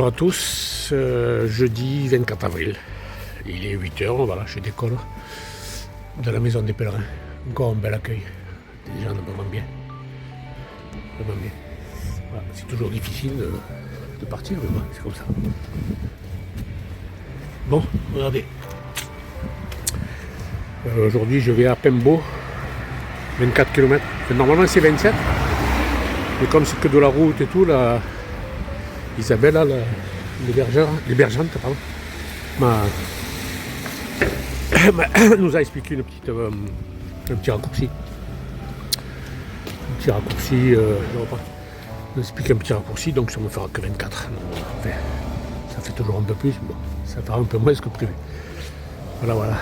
Bonjour à tous, jeudi 24 avril, il est 8h, voilà, je décolle de la maison des pèlerins. Encore un bel accueil, les gens vraiment bien. Vraiment bien. Voilà, c'est toujours difficile de partir, mais bon, c'est comme ça. Bon, regardez. Aujourd'hui je vais à Pembo, 24 km. Normalement c'est 27, mais comme c'est que de la route et tout, là, Isabelle, l'hébergeante, nous a expliqué un petit raccourci. Un petit raccourci, donc ça me fera que 24. Enfin, ça fait toujours un peu plus, bon, ça fera un peu moins que prévu. Voilà.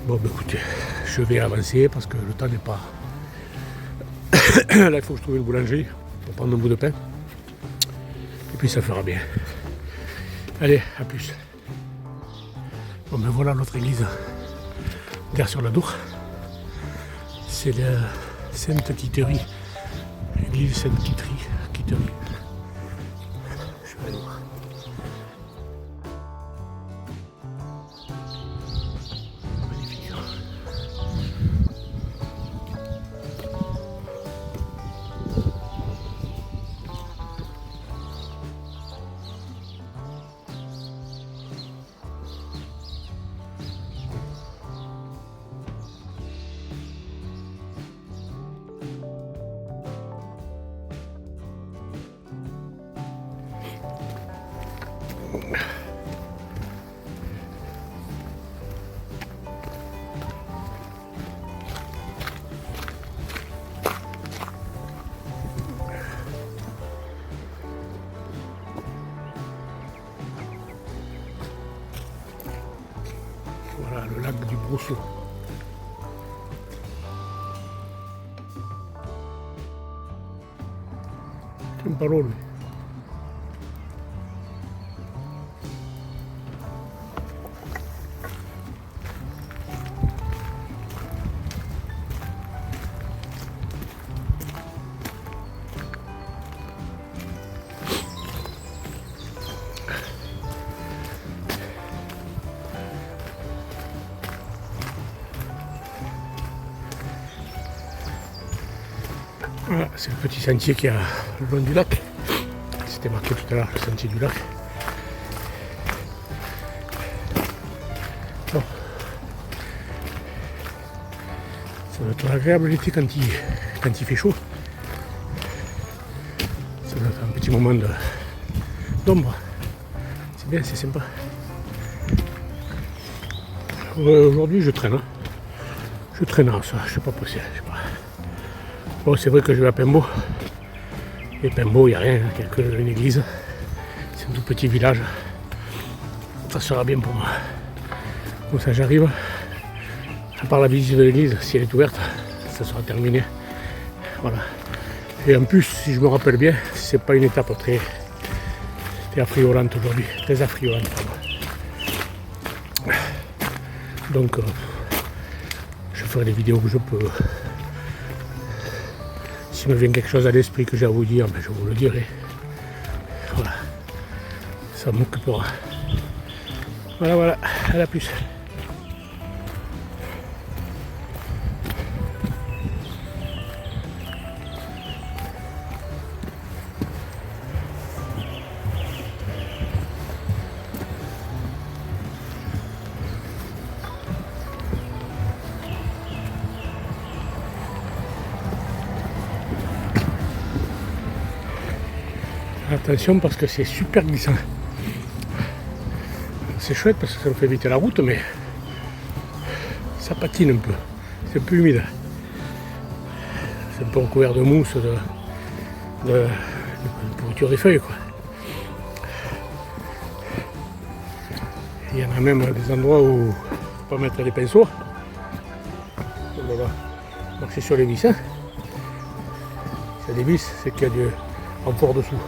Bon, bah, écoutez, je vais avancer parce que le temps n'est pas... Là, il faut que je trouve une boulangerie pour prendre un bout de pain. Et puis ça fera bien. Allez, à plus. Bon, ben voilà notre église. Gare sur la Dour. C'est la Sainte-Quitterie. Église Sainte-Quitterie. Je vais aller voir. Magnifique. Voilà le lac du Brosseau. C'est un ballon, lui. Voilà, c'est le petit sentier qui a le long du lac. C'était marqué tout à l'heure, le sentier du lac. Bon. Ça doit être agréable l'été quand il fait chaud. Ça doit être un petit moment d'ombre. C'est bien, c'est sympa. Aujourd'hui je traîne. Je traîne à ça, je sais pas passer. Bon, c'est vrai que je vais à Pembo. Et Pembo, il n'y a rien, il n'y a qu'une église. C'est un tout petit village. Ça sera bien pour moi. Comme ça, j'arrive. À part la visite de l'église, si elle est ouverte, ça sera terminé. Voilà. Et en plus, si je me rappelle bien, c'est pas une étape très affriolante aujourd'hui. Très affriolante. Donc, je ferai des vidéos que je peux. S'il me vient quelque chose à l'esprit que j'ai à vous dire, ben je vous le dirai. Voilà. Ça m'occupera. Voilà. À la plus. Attention parce que c'est super glissant. C'est chouette parce que ça me fait éviter la route, mais ça patine un peu. C'est un peu humide. C'est un peu recouvert de mousse, de pourriture des feuilles, quoi. Il y en a même des endroits où il ne faut pas mettre les pinceaux. On va marcher sur les vis. Hein. S'il y a des vis, c'est qu'il y a du renfort dessous.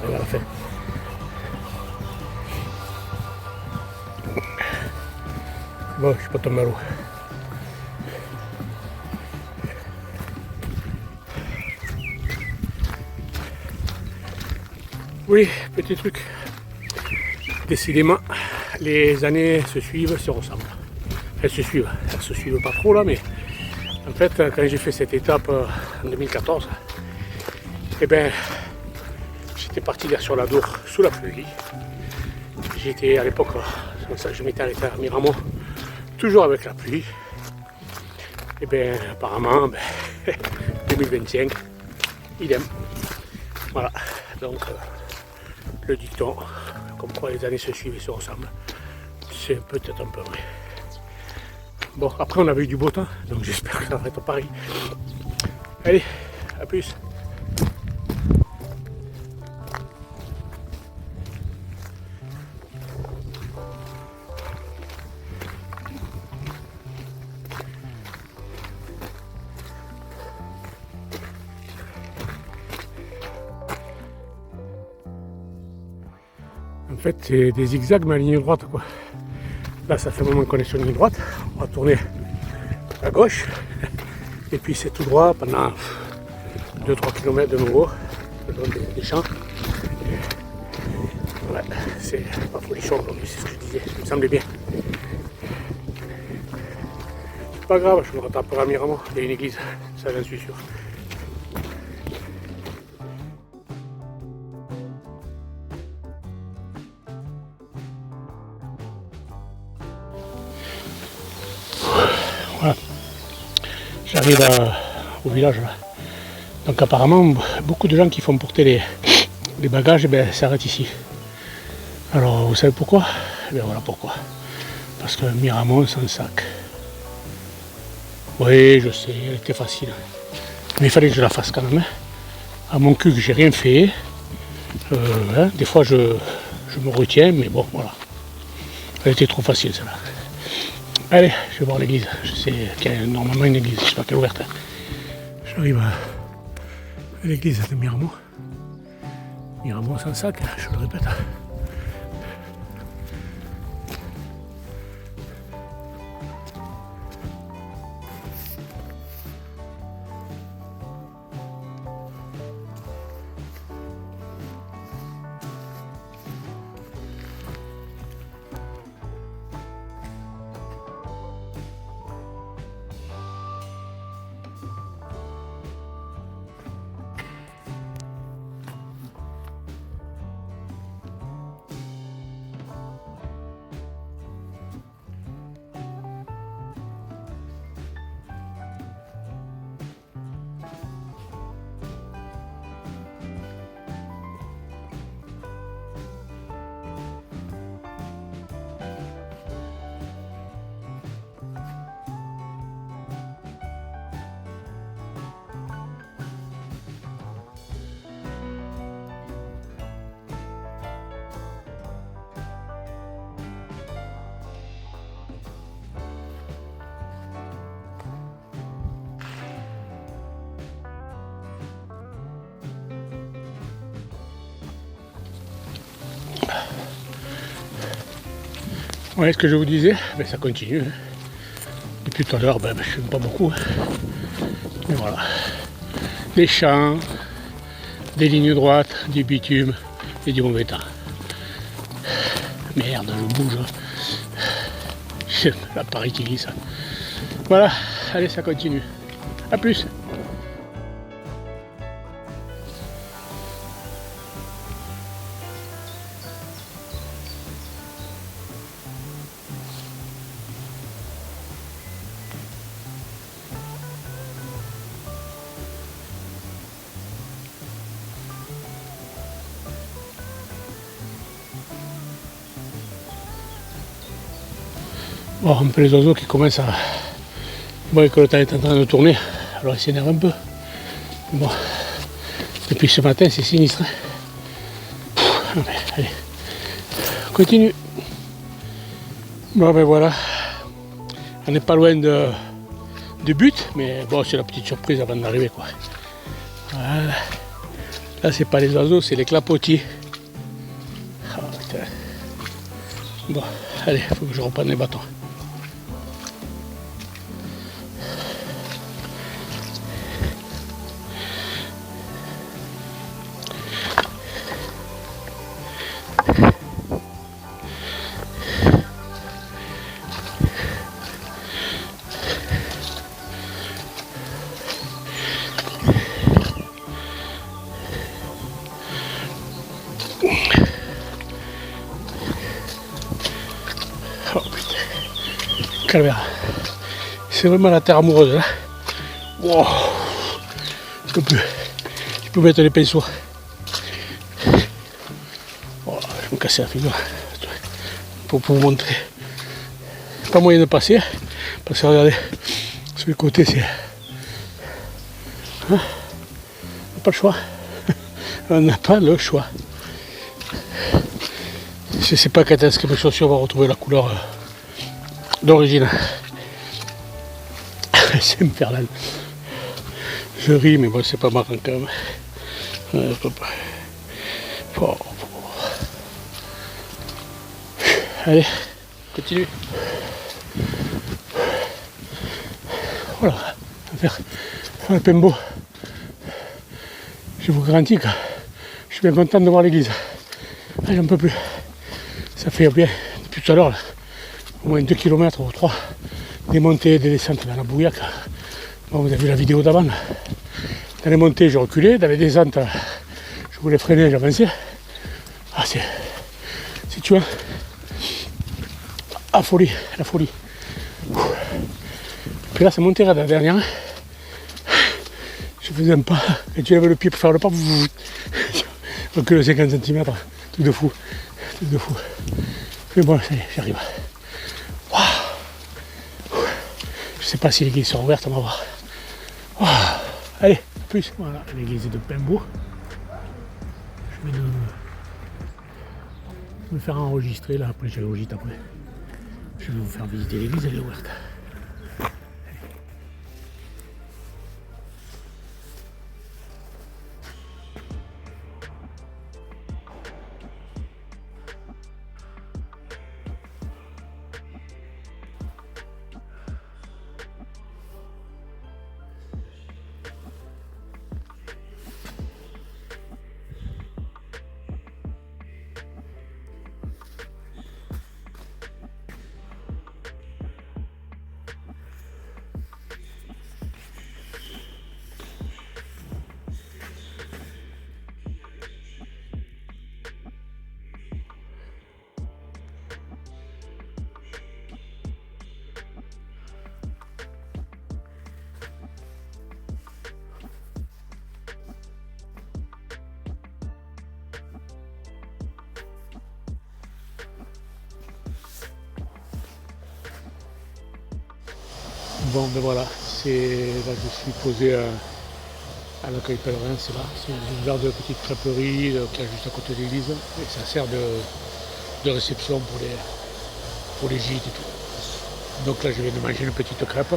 Allez, à la fin. Bon, je suis pas tombé à l'eau. Oui, petit truc. Décidément, les années se suivent, se ressemblent. Elles se suivent pas trop là, mais en fait, quand j'ai fait cette étape en 2014, eh ben, j'étais parti sur la Dour sous la pluie. J'étais à l'époque, je m'étais arrêté à Miramont, toujours avec la pluie. Et bien, apparemment, 2025, idem. Voilà, donc le dicton, comme quoi les années se suivent et se ressemblent, c'est peut-être un peu vrai. Bon, après on avait eu du beau temps, donc j'espère que ça va être pareil. Allez, à plus. En fait, c'est des zigzags mais à ligne droite, quoi. Là, ça fait un moment qu'on est sur ligne droite. On va tourner à gauche. Et puis c'est tout droit pendant 2-3 km de nouveau, le long des champs. Ouais, c'est pas folichon aujourd'hui, c'est ce que je disais, ça me semblait bien. C'est pas grave, je me rattraperai à Miramont, il y a une église, ça j'en suis sûr. Voilà. J'arrive au village là. Donc apparemment, beaucoup de gens qui font porter les bagages s'arrêtent ici. Alors vous savez pourquoi? Eh bien voilà pourquoi. Parce que Miramont sans sac. Oui, je sais, elle était facile. Mais il fallait que je la fasse quand même. À mon cul que j'ai rien fait. Des fois je me retiens, mais bon voilà. Elle était trop facile celle-là. Allez, je vais voir l'église. Je sais qu'il y a normalement une église, je sais pas qu'elle est ouverte. J'arrive à l'église de Miramont. Miramont sans sac, je le répète. Ouais, ce que je vous disais, ça continue. Hein. Depuis tout à l'heure, je ne fume pas beaucoup. Hein. Mais voilà. Des champs, des lignes droites, du bitume et du mauvais temps. Merde, je bouge. C'est l'appareil qui glisse. Voilà, allez, ça continue. A plus. Bon, un peu les oiseaux qui commencent à... Vous voyez que le temps est en train de tourner, alors ils s'énervent un peu. Bon, depuis ce matin, c'est sinistre. Allez, continue. Bon, voilà. On n'est pas loin du but, mais bon, c'est la petite surprise avant d'arriver, quoi. Voilà. Là, c'est pas les oiseaux, c'est les clapotis. Oh, putain. Bon, allez, il faut que je reprenne les bâtons. Calvaire. C'est vraiment la terre amoureuse là. Wow. Je peux mettre les pinceaux. Oh, je vais me casser la figure. Pour vous montrer. Pas moyen de passer. Parce que regardez, sur le côté c'est. Hein, on n'a pas le choix. On n'a pas le choix. Je sais pas quand est-ce que mes chaussures vont retrouver la couleur d'origine. C'est infernal. Je ris, mais bon, c'est pas marrant quand même. Allez, continue. Voilà, on va faire le Pembo. Je vous garantis que je suis bien content de voir l'église. Ah, j'en peux plus. Ça fait bien, depuis tout à l'heure, au moins 2 km ou 3, des montées et des descentes dans la Bouillac. Bon, vous avez vu la vidéo d'avant. Dans les montées, j'ai reculé. Dans les descentes, je voulais freiner, j'avançais. Ah, c'est tuant. Ah, folie, la folie. Puis là, c'est monté là, la dernière. Je faisais un pas, et tu lèves le pied pour faire le pas, recule 50 cm, truc de fou, Mais bon, ça y est, j'arrive. Wow. Je sais pas si l'église sera ouverte, on va voir. Wow. Allez, à plus. Voilà, l'église de Pembo. Je vais me faire enregistrer là, après j'enregistre après. Je vais vous faire visiter l'église, elle est ouverte. Bon, ben voilà, là je suis posé à l'accueil pèlerin, c'est là. C'est une genre de petite crêperie qui est juste à côté de l'église. Et ça sert de réception pour les gîtes et tout. Donc là, je viens de manger une petite crêpe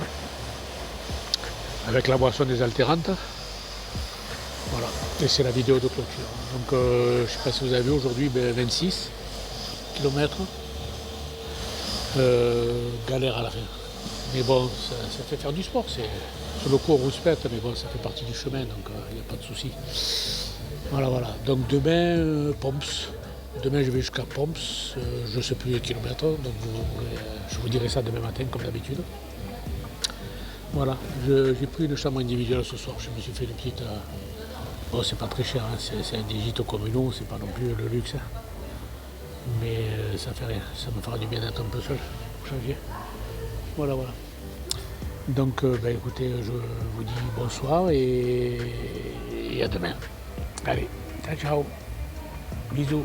avec la boisson désaltérante. Voilà, et c'est la vidéo de clôture. Donc je ne sais pas si vous avez vu aujourd'hui, 26 km. Galère à la fin. Mais bon, ça fait faire du sport. C'est sur le cours rouspète, mais bon, ça fait partie du chemin, donc il n'y a pas de souci. Voilà. Donc demain, Pomps. Demain, je vais jusqu'à Pomps. Je ne sais plus les kilomètres, donc je vous dirai ça demain matin, comme d'habitude. Voilà, j'ai pris une chambre individuelle ce soir. Je me suis fait une petite. Bon, c'est pas très cher, hein. C'est un des gîtes communaux, c'est pas non plus le luxe. Hein. Mais ça fait rien, ça me fera du bien d'être un peu seul pour changer. Voilà. Donc, écoutez, je vous dis bonsoir et à demain. Allez, ciao. Bisous.